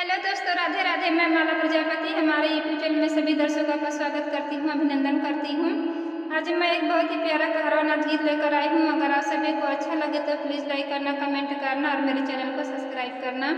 Hello दोस्तों, राधे राधे। मैं माला प्रजापति हमारे यूट्यूब चैनल में सभी दर्शकों का स्वागत करती हूँ, अभिनंदन करती हूँ। आज मैं एक बहुत ही प्यारा कहरवाना गीत लेकर आई हूँ। अगर आप सभी को अच्छा लगे तो प्लीज़ लाइक करना, कमेंट करना और मेरे चैनल को सब्सक्राइब करना।